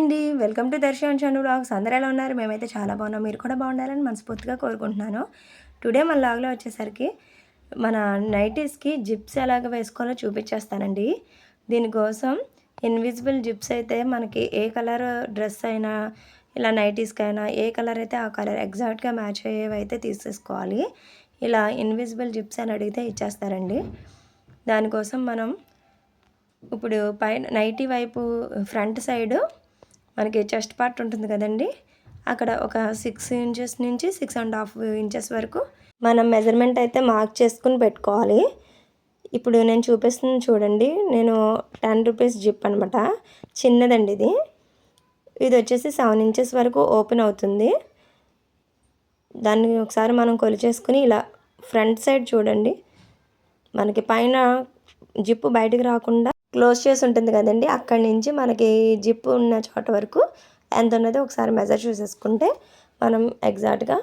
అండి. Welcome to Darshan Chandu vlogs. అందరూ ఎలా ఉన్నారు? మేమైతే చాలా బాగున్నాం. మీరు కూడా బాగుండాలని మనస్ఫూర్తిగా కోరుకుంటున్నాను. టుడే మన వ్లాగ్‌లో వచ్చేసరికి మన నైటీస్‌కి జిప్స్ ఎలాగ వేసుకోవాలో చూపించేస్తానండి. దీనికోసం ఇన్విజిబుల్ జిప్స్ అయితే మనకి ఏ కలర్ డ్రెస్ అయినా ఇలా నైటీస్‌కైనా ఏ కలర్ అయితే ఆ కలర్ ఎగ్జాక్ట్‌గా మ్యాచ్ అయ్యేవైతే తీసేసుకోవాలి. ఇలా ఇన్విజిబుల్ జిప్స్ అని అడిగితే ఇచ్చేస్తారండి. దానికోసం మనం ఇప్పుడు పైన నైటీ వైపు ఫ్రంట్ సైడు మనకి చెస్ట్ పార్ట్ ఉంటుంది కదండి, అక్కడ ఒక 6 ఇంచెస్ నుంచి 6.5 ఇంచెస్ వరకు మనం మెజర్మెంట్ అయితే మార్క్ చేసుకుని పెట్టుకోవాలి. ఇప్పుడు నేను చూపిస్తుంది చూడండి. నేను 10 రూపీస్ జిప్ అనమాట, చిన్నదండి ఇది. ఇది వచ్చేసి 7 ఇంచెస్ వరకు ఓపెన్ అవుతుంది. దాన్ని ఒకసారి మనం కొలిచేసుకుని ఇలా ఫ్రంట్ సైడ్ చూడండి, మనకి పైన జిప్పు బయటకు రాకుండా క్లోజ్ చేసి ఉంటుంది కదండి, అక్కడి నుంచి మనకి జిప్ ఉన్న చోట వరకు ఎంత ఉన్నదో ఒకసారి మెజర్ చూసేసుకుంటే మనం ఎగ్జాక్ట్గా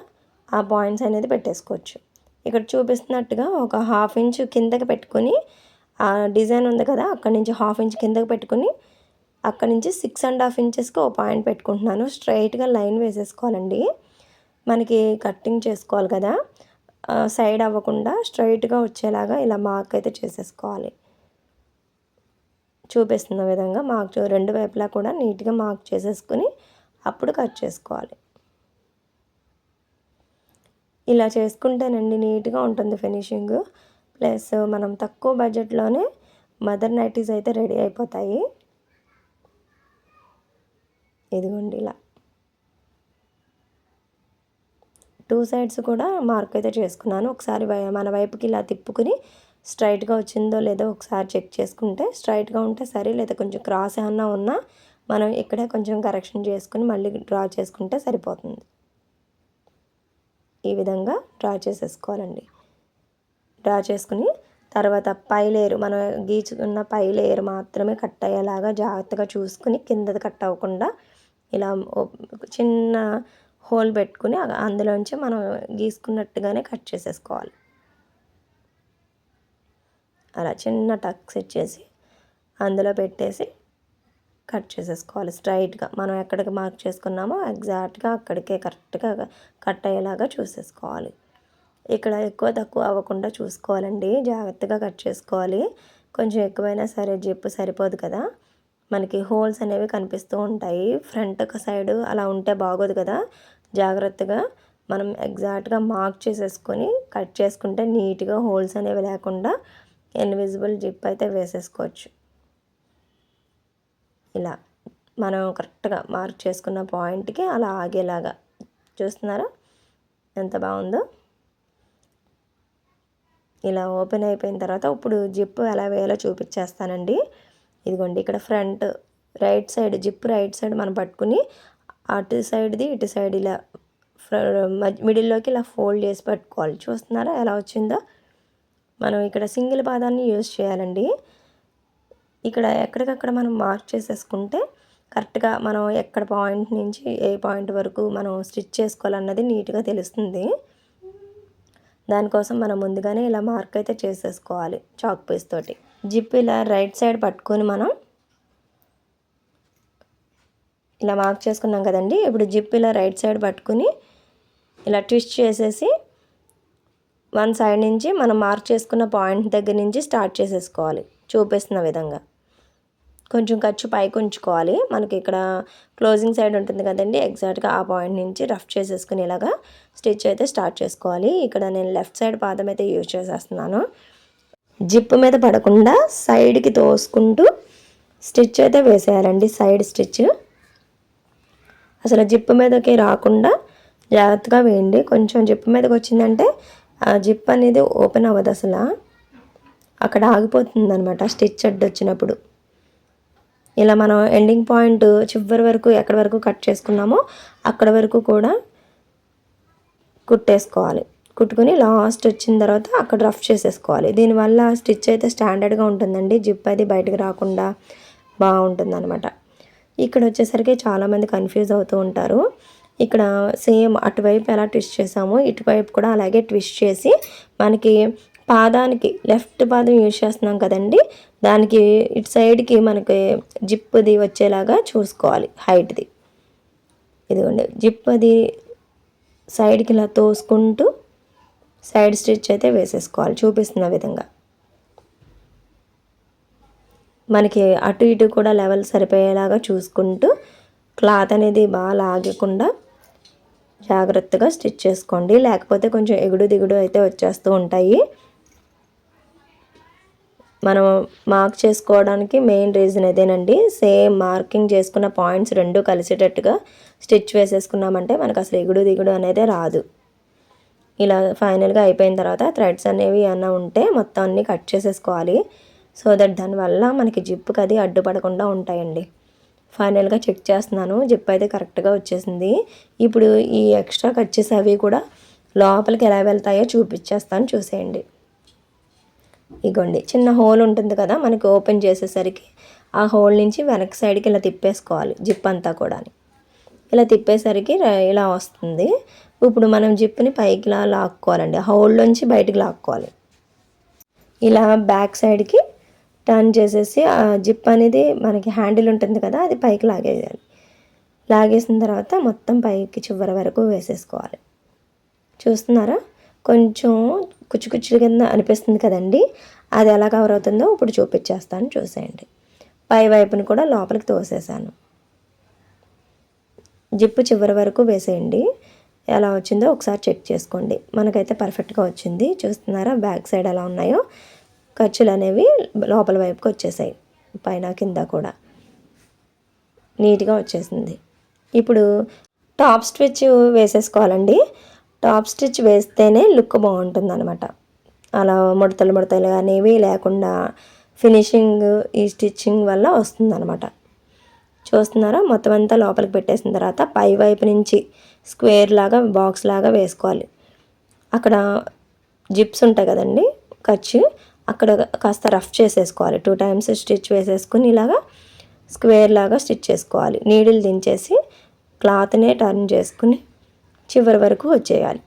ఆ పాయింట్స్ అనేది పెట్టేసుకోవచ్చు. ఇక్కడ చూపిస్తున్నట్టుగా ఒక 1/2 ఇంచ్ కిందకి పెట్టుకుని ఆ డిజైన్ ఉంది కదా, అక్కడి నుంచి 1/2 ఇంచ్ కిందకి పెట్టుకుని అక్కడి నుంచి 6.5 ఇంచెస్కి ఒక పాయింట్ పెట్టుకుంటున్నాను. స్ట్రైట్గా లైన్ వేసేసుకోవాలండి. మనకి కట్టింగ్ చేసుకోవాలి కదా, సైడ్ అవ్వకుండా స్ట్రైట్గా వచ్చేలాగా ఇలా మార్క్ అయితే చేసేసుకోవాలి. చూపిస్తున్న విధంగా మార్క్ రెండు వైపులా కూడా నీట్గా మార్క్ చేసేసుకుని అప్పుడు కట్ చేసుకోవాలి. ఇలా చేసుకుంటేనండి నీట్గా ఉంటుంది ఫినిషింగ్. ప్లస్ మనం తక్కువ బడ్జెట్లోనే మదర్ నైటీస్ అయితే రెడీ అయిపోతాయి. ఇదిగోండి ఇలా 2 సైడ్స్ కూడా మార్క్ అయితే చేసుకున్నాను. ఒకసారి మన వైపుకి ఇలా తిప్పుకుని స్ట్రైట్గా వచ్చిందో లేదో ఒకసారి చెక్ చేసుకుంటే, స్ట్రైట్గా ఉంటే సరే, లేదా కొంచెం క్రాస్ ఏమన్నా ఉన్నా మనం ఇక్కడే కొంచెం కరెక్షన్ చేసుకుని మళ్ళీ డ్రా చేసుకుంటే సరిపోతుంది. ఈ విధంగా డ్రా చేసేసుకోవాలండి. డ్రా చేసుకుని తర్వాత పై లేయర్, మనం గీచుకున్న పై లేయర్ మాత్రమే కట్ అయ్యేలాగా జాగ్రత్తగా చూసుకుని కిందది కట్ అవ్వకుండా ఇలా చిన్న హోల్ పెట్టుకుని అందులోంచి మనం గీసుకున్నట్టుగానే కట్ చేసేసుకోవాలి. అలా చిన్న టక్స్ ఇచ్చేసి అందులో పెట్టేసి కట్ చేసేసుకోవాలి. స్ట్రైట్గా మనం ఎక్కడికి మార్క్ చేసుకున్నామో ఎగ్జాక్ట్గా అక్కడికే కరెక్ట్గా కట్ అయ్యేలాగా చూసేసుకోవాలి. ఇక్కడ ఎక్కువ తక్కువ అవ్వకుండా చూసుకోవాలండి, జాగ్రత్తగా కట్ చేసుకోవాలి. కొంచెం ఎక్కువైనా సరే జిప్ సరిపోదు కదా, మనకి హోల్స్ అనేవి కనిపిస్తూ ఉంటాయి. ఫ్రంట్ సైడ్ అలా ఉంటే బాగోదు కదా. జాగ్రత్తగా మనం ఎగ్జాక్ట్గా మార్క్ చేసేసుకొని కట్ చేసుకుంటే నీట్గా హోల్స్ అనేవి లేకుండా ఇన్విజిబుల్ జిప్ అయితే వేసేసుకోవచ్చు. ఇలా మనం కరెక్ట్గా మార్క్ చేసుకున్న పాయింట్కి అలా ఆగేలాగా చూస్తున్నారా ఎంత బాగుందో. ఇలా ఓపెన్ అయిపోయిన తర్వాత ఇప్పుడు జిప్ ఎలా వేయాలో చూపించేస్తానండి. ఇదిగోండి, ఇక్కడ front right side zip right side మనం పట్టుకుని అటు సైడ్ది ఇటు సైడ్ ఇలా మిడిల్లోకి ఇలా ఫోల్డ్ చేసి పట్టుకోవాలి. చూస్తున్నారా ఎలా వచ్చిందో. మనం ఇక్కడ సింగిల్ పాదాన్ని యూజ్ చేయాలండి. ఇక్కడ ఎక్కడికక్కడ మనం మార్క్ చేసేసుకుంటే కరెక్ట్గా మనం ఎక్కడ పాయింట్ నుంచి ఏ పాయింట్ వరకు మనం స్టిచ్ చేసుకోవాలన్నది నీట్గా తెలుస్తుంది. దానికోసం మనం ముందుగానే ఇలా మార్క్ అయితే చేసేసుకోవాలి చాక్ పీస్ తోటి. జిప్ ఇలా రైట్ సైడ్ పట్టుకొని మనం ఇలా మార్క్ చేసుకున్నాం కదండి. ఇప్పుడు జిప్ ఇలా రైట్ సైడ్ పట్టుకుని ఇలా ట్విస్ట్ చేసేసి వన్ సైడ్ నుంచి మనం మార్క్ చేసుకున్న పాయింట్ దగ్గర నుంచి స్టార్ట్ చేసేసుకోవాలి. చూపిస్తున్న విధంగా కొంచెం ఖర్చు పైకి ఉంచుకోవాలి. మనకి ఇక్కడ క్లోజింగ్ సైడ్ ఉంటుంది కదండి, ఎగ్జాక్ట్గా ఆ పాయింట్ నుంచి రఫ్ చేసేసుకుని ఇలాగా స్టిచ్ అయితే స్టార్ట్ చేసుకోవాలి. ఇక్కడ నేను లెఫ్ట్ సైడ్ పాదం అయితే యూజ్ చేసేస్తున్నాను. జిప్ మీద పడకుండా సైడ్కి తోసుకుంటూ స్టిచ్ అయితే వేసేయాలండి. సైడ్ స్టిచ్ అసలు జిప్ మీదకి రాకుండా జాగ్రత్తగా వేయండి. కొంచెం జిప్ మీదకి వచ్చిందంటే ఆ జిప్ అనేది ఓపెన్ అవ్వదు, అసలు అక్కడ ఆగిపోతుంది అనమాట స్టిచ్ అడ్డు వచ్చినప్పుడు. ఇలా మనం ఎండింగ్ పాయింట్ చివరి వరకు ఎక్కడి వరకు కట్ చేసుకున్నామో అక్కడ వరకు కూడా కుట్టేసుకోవాలి. కుట్టుకుని లాస్ట్ వచ్చిన తర్వాత అక్కడ రఫ్ చేసేసుకోవాలి. దీనివల్ల స్టిచ్ అయితే స్టాండర్డ్గా ఉంటుందండి, జిప్ అది బయటకు రాకుండా బాగుంటుంది అనమాట. ఇక్కడ వచ్చేసరికి చాలామంది కన్ఫ్యూజ్ అవుతూ ఉంటారు. ఇక్కడ సేమ్ అటువైపు ఎలా ట్విస్ట్ చేసామో ఇటువైపు కూడా అలాగే ట్విస్ట్ చేసి మనకి పాదానికి లెఫ్ట్ పాదం యూజ్ చేస్తున్నాం కదండి, దానికి ఇటు సైడ్కి మనకి జిప్ది వచ్చేలాగా చూసుకోవాలి హైట్ది. ఇదిగోండి జిప్ అది సైడ్కి ఇలా తోసుకుంటూ సైడ్ స్టిచ్ అయితే వేసేసుకోవాలి చూపిస్తున్న విధంగా. మనకి అటు ఇటు కూడా లెవెల్ సరిపోయేలాగా చూసుకుంటూ క్లాత్ అనేది బాగా లాగకుండా జాగ్రత్తగా స్టిచ్ చేసుకోండి, లేకపోతే కొంచెం ఎగుడు దిగుడు అయితే వచ్చేస్తూ ఉంటాయి. మనం మార్క్ చేసుకోవడానికి మెయిన్ రీజన్ ఇదేనండి. సేమ్ మార్కింగ్ చేసుకున్న పాయింట్స్ రెండు కలిసేటట్టుగా స్టిచ్ వేసేసుకున్నామంటే మనకు అసలు ఎగుడు దిగుడు అనేది రాదు. ఇలా ఫైనల్గా అయిపోయిన తర్వాత థ్రెడ్స్ అనేవి ఏమన్నా ఉంటే మొత్తం అన్నీ కట్ చేసేసుకోవాలి. సో దట్ దానివల్ల మనకి జిప్కి అది అడ్డుపడకుండా ఉంటాయండి. ఫైనల్గా చెక్ చేస్తున్నాను, జిప్ అయితే కరెక్ట్గా వచ్చేసింది. ఇప్పుడు ఈ ఎక్స్ట్రా కట్ చేసి అవి కూడా లోపలికి ఎలా వెళ్తాయో చూపించేస్తాను, చూసేయండి. ఇగోండి చిన్న హోల్ ఉంటుంది కదా మనకి, ఓపెన్ చేసేసరికి ఆ హోల్ నుంచి వెనక్ సైడ్కి ఇలా తిప్పేసుకోవాలి జిప్ అంతా కూడా. ఇలా తిప్పేసరికి ఇలా వస్తుంది. ఇప్పుడు మనం జిప్ని పైకి లాక్కోవాలండి, హోల్లోంచి బయటికి లాక్కోవాలి. ఇలా బ్యాక్ సైడ్కి టర్న్ చేసేసి ఆ జిప్ అనేది మనకి హ్యాండిల్ ఉంటుంది కదా, అది పైకి లాగేయాలి. లాగేసిన తర్వాత మొత్తం పైకి చివరి వరకు వేసేసుకోవాలి. చూస్తున్నారా, కొంచెం కుచ్చు కింద అనిపిస్తుంది కదండి, అది ఎలా కవర్ అవుతుందో ఇప్పుడు చూపించేస్తాను, చూసేయండి. పై వైపుని కూడా లోపలికి తోసేసాను. జిప్పు చివరి వరకు వేసేయండి. ఎలా వచ్చిందో ఒకసారి చెక్ చేసుకోండి. మనకైతే పర్ఫెక్ట్గా వచ్చింది. చూస్తున్నారా బ్యాక్ సైడ్ ఎలా ఉన్నాయో, ఖర్చులు అనేవి లోపల వైపుకి వచ్చేసాయి, పైన కింద కూడా నీట్గా వచ్చేసింది. ఇప్పుడు టాప్ స్టిచ్ వేసేసుకోవాలండి. టాప్ స్టిచ్ వేస్తేనే లుక్ బాగుంటుంది అనమాట. అలా ముడతలు అనేవి లేకుండా ఫినిషింగ్ ఈ స్టిచ్చింగ్ వల్ల వస్తుందన్నమాట. చూస్తున్నారా, మొత్తం అంతా లోపలికి పెట్టేసిన తర్వాత పై వైపు నుంచి స్క్వేర్ లాగా బాక్స్ లాగా వేసుకోవాలి. అక్కడ జిప్స్ ఉంటాయి కదండి ఖర్చు, అక్కడ కాస్త రఫ్ చేసేసుకోవాలి. 2 times స్టిచ్ వేసేసుకుని ఇలాగా స్క్వేర్ లాగా స్టిచ్ చేసుకోవాలి. నీడిల్ దించేసి క్లాత్నే టర్న్ చేసుకుని చివరి వరకు వచ్చేయాలి.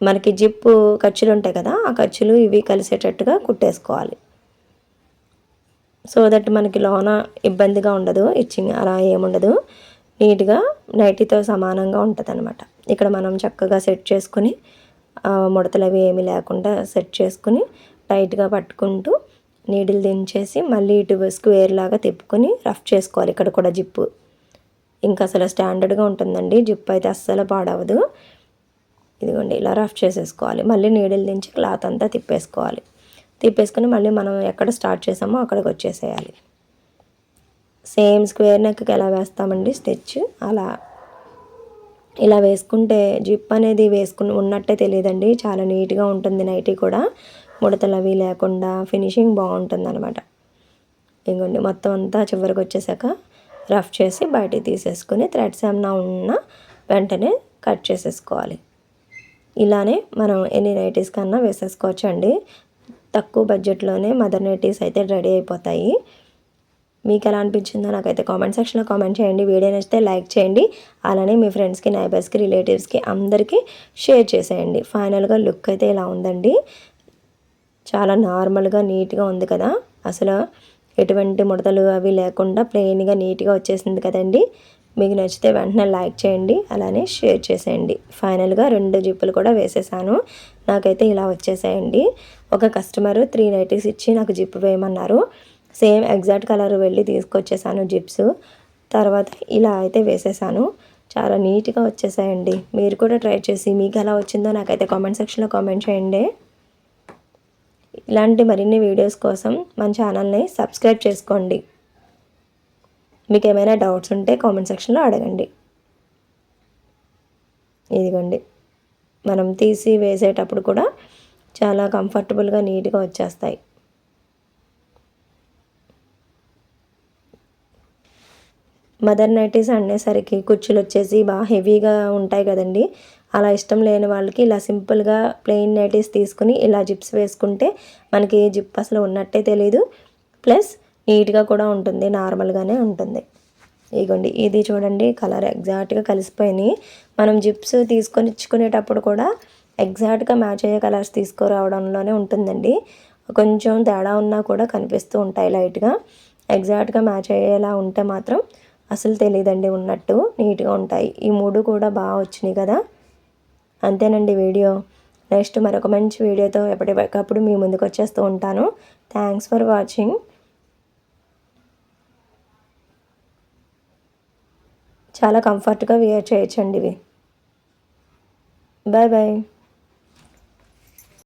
మనకి జిప్పు ఖర్చులు ఉంటాయి కదా, ఆ ఖర్చులు ఇవి కలిసేటట్టుగా కుట్టేసుకోవాలి. సో దట్ మనకి లోన ఇబ్బందిగా ఉండదు, ఇచ్చింగ్ అలా ఏముండదు, నీట్గా నైటీతో సమానంగా ఉంటుంది అనమాట. ఇక్కడ మనం చక్కగా సెట్ చేసుకుని ముడతలు అవి ఏమీ లేకుండా సెట్ చేసుకుని టైట్గా పట్టుకుంటూ నీడిల్ దించేసి మళ్ళీ ఇటు స్క్వేర్ లాగా తిప్పుకొని రఫ్ చేసుకోవాలి. ఇక్కడ కూడా జిప్పు ఇంకా అసలు స్టాండర్డ్గా ఉంటుందండి, జిప్ అయితే అస్సలు పాడవదు. ఇదిగోండి ఇలా రఫ్ చేసేసుకోవాలి. మళ్ళీ నీడిల్ దించి క్లాత్ అంతా తిప్పేసుకుని మళ్ళీ మనం ఎక్కడ స్టార్ట్ చేసామో అక్కడికి వచ్చేసేయాలి. సేమ్ స్క్వేర్ నెక్కి ఎలా వేస్తామండి స్టిచ్, అలా ఇలా వేసుకుంటే జిప్ అనేది ఉన్నట్టే తెలియదండి, చాలా నీట్గా ఉంటుంది. నైటీ కూడా ముడతలు అవి లేకుండా ఫినిషింగ్ బాగుంటుంది అనమాట. ఇంకోండి మొత్తం అంతా చివరికి వచ్చేసాక రఫ్ చేసి బయటికి తీసేసుకుని థ్రెడ్స్ ఏమన్నా ఉన్నా వెంటనే కట్ చేసేసుకోవాలి. ఇలానే మనం ఎన్ని నైటీస్ కన్నా వేసేసుకోవచ్చు అండి. తక్కువ బడ్జెట్లోనే మదర్ నైటీస్ అయితే రెడీ అయిపోతాయి. మీకు ఎలా అనిపించిందో నాకైతే కామెంట్ సెక్షన్లో కామెంట్ చేయండి. వీడియో నచ్చితే లైక్ చేయండి, అలానే మీ ఫ్రెండ్స్కి, నైబర్స్కి, రిలేటివ్స్కి అందరికీ షేర్ చేసేయండి. ఫైనల్గా లుక్ అయితే ఇలా ఉందండి, చాలా నార్మల్గా నీట్గా ఉంది కదా, అసలు ఎటువంటి ముడతలు అవి లేకుండా ప్లెయిన్గా నీట్గా వచ్చేసింది కదండి. మీకు నచ్చితే వెంటనే లైక్ చేయండి, అలానే షేర్ చేసేయండి. ఫైనల్గా 2 జిప్పులు కూడా వేసేసాను, నాకైతే ఇలా వచ్చేసాయండి. ఒక కస్టమరు 3 నైటీస్ ఇచ్చి నాకు జిప్ వేయమన్నారు. సేమ్ ఎగ్జాక్ట్ కలర్ వెళ్ళి తీసుకొచ్చేసాను జిప్స్. తర్వాత ఇలా అయితే వేసేసాను, చాలా నీట్గా వచ్చేసాయండి. మీరు కూడా ట్రై చేసి మీకు ఎలా వచ్చిందో నాకైతే కామెంట్ సెక్షన్లో కామెంట్ చేయండి. ఇలాంటి మరిన్ని వీడియోస్ కోసం మన ఛానల్ని సబ్స్క్రైబ్ చేసుకోండి. మీకు ఏమైనా డౌట్స్ ఉంటే కామెంట్ సెక్షన్లో అడగండి. ఇదిగోండి మనం తీసి వేసేటప్పుడు కూడా చాలా కంఫర్టబుల్గా నీట్గా వచ్చేస్తాయి. మదర్ నైటీస్ అనేసరికి కుచ్చులు వచ్చేసి బాగా హెవీగా ఉంటాయి కదండి, అలా ఇష్టం లేని వాళ్ళకి ఇలా సింపుల్గా ప్లెయిన్ నైటీస్ తీసుకుని ఇలా జిప్స్ వేసుకుంటే మనకి జిప్ అసలు ఉన్నట్టే తెలీదు, ప్లస్ నీట్గా కూడా ఉంటుంది, నార్మల్గానే ఉంటుంది. ఇగోండి ఇది చూడండి కలర్ ఎగ్జాక్ట్గా కలిసిపోయినాయి. మనం జిప్స్ తీసుకొని ఇచ్చుకునేటప్పుడు కూడా ఎగ్జాక్ట్గా మ్యాచ్ అయ్యే కలర్స్ తీసుకురావడంలోనే ఉంటుందండి. కొంచెం తేడా ఉన్నా కూడా కనిపిస్తూ ఉంటాయి లైట్గా. ఎగ్జాక్ట్గా మ్యాచ్ అయ్యేలా ఉంటే మాత్రం అసలు తెలియదండి ఉన్నట్టు, నీట్గా ఉంటాయి. ఈ 3 కూడా బాగా వచ్చినాయి కదా. అంతేనండి వీడియో. నెక్స్ట్ మరొక మంచి వీడియోతో ఎప్పటికప్పుడు మీ ముందుకు వచ్చేస్తూ ఉంటాను. Thanks for watching. చాలా కంఫర్ట్గా వేర్ చేయొచ్చండి ఇవి. Bye bye.